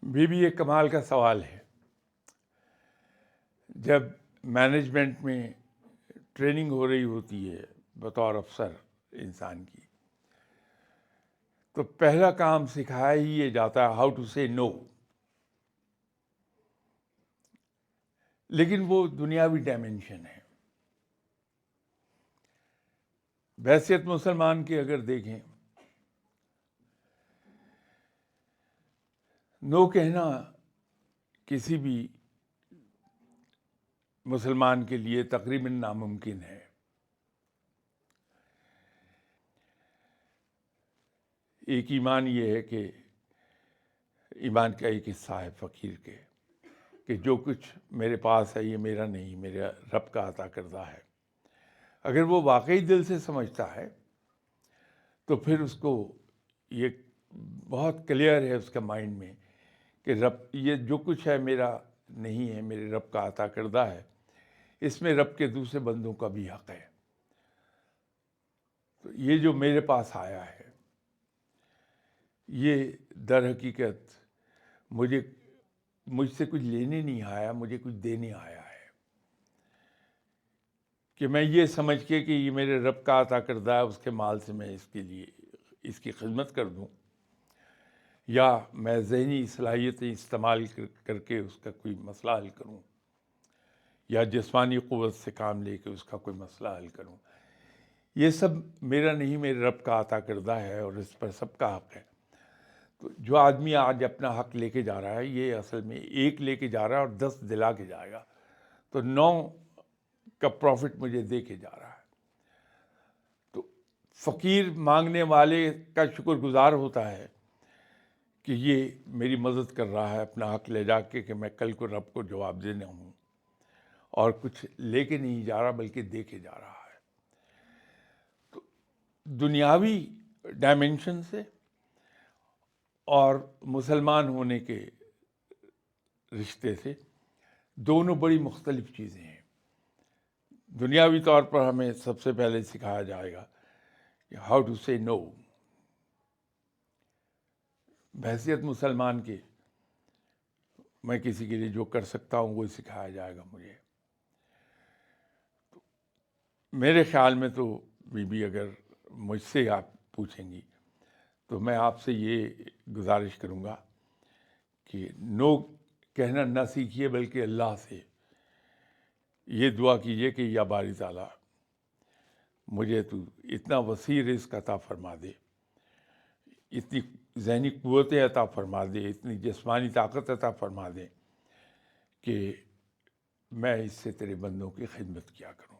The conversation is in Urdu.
بھی ایک کمال کا سوال ہے. جب مینجمنٹ میں ٹریننگ ہو رہی ہوتی ہے بطور افسر انسان کی، تو پہلا کام سکھایا ہی یہ جاتا ہے ہاؤ ٹو سے نو. لیکن وہ دنیاوی ڈائمینشن ہے. بحیثیت مسلمان کی اگر دیکھیں، نو کہنا کسی بھی مسلمان کے لیے تقریباً ناممکن ہے. ایک ایمان یہ ہے کہ ایمان کا ایک حصہ ہے فقیر کے، کہ جو کچھ میرے پاس ہے یہ میرا نہیں، میرے رب کا عطا کردہ ہے. اگر وہ واقعی دل سے سمجھتا ہے تو پھر اس کو یہ بہت کلیئر ہے اس کے مائنڈ میں کہ رب، یہ جو کچھ ہے میرا نہیں ہے، میرے رب کا عطا کردہ ہے. اس میں رب کے دوسرے بندوں کا بھی حق ہے. تو یہ جو میرے پاس آیا ہے، یہ در حقیقت مجھ سے کچھ لینے نہیں آیا، مجھے کچھ دینے آیا ہے. کہ میں یہ سمجھ کے کہ یہ میرے رب کا عطا کردہ ہے، اس کے مال سے میں اس کے لیے اس کی خدمت کر دوں، یا میں ذہنی صلاحیتیں استعمال کر کے اس کا کوئی مسئلہ حل کروں، یا جسمانی قوت سے کام لے کے اس کا کوئی مسئلہ حل کروں. یہ سب میرا نہیں، میرے رب کا عطا کردہ ہے اور اس پر سب کا حق ہے. تو جو آدمی آج اپنا حق لے کے جا رہا ہے، یہ اصل میں ایک لے کے جا رہا ہے اور 10 دلا کے جائے گا، تو 9 کا پروفٹ مجھے دے کے جا رہا ہے. تو فقیر مانگنے والے کا شکر گزار ہوتا ہے کہ یہ میری مدد کر رہا ہے اپنا حق لے جا کے، کہ میں کل کو رب کو جواب دینا ہوں، اور کچھ لے کے نہیں جا رہا بلکہ دے کے جا رہا ہے. تو دنیاوی ڈائمینشن سے اور مسلمان ہونے کے رشتے سے دونوں بڑی مختلف چیزیں ہیں. دنیاوی طور پر ہمیں سب سے پہلے سکھایا جائے گا کہ ہاؤ ٹو سے نو. بحیثیت مسلمان کے میں کسی کے لیے جو کر سکتا ہوں وہ سکھایا جائے گا مجھے. میرے خیال میں تو بی اگر مجھ سے آپ پوچھیں گی تو میں آپ سے یہ گزارش کروں گا کہ نو کہنا نہ سیکھیے، بلکہ اللہ سے یہ دعا کیجئے کہ یا باری تعالیٰ، مجھے تو اتنا وسیع رزق عطا فرما دے، اتنی ذہنی قوتیں عطا فرما دے، اتنی جسمانی طاقت عطا فرما دے کہ میں اس سے تیرے بندوں کی خدمت کیا کروں.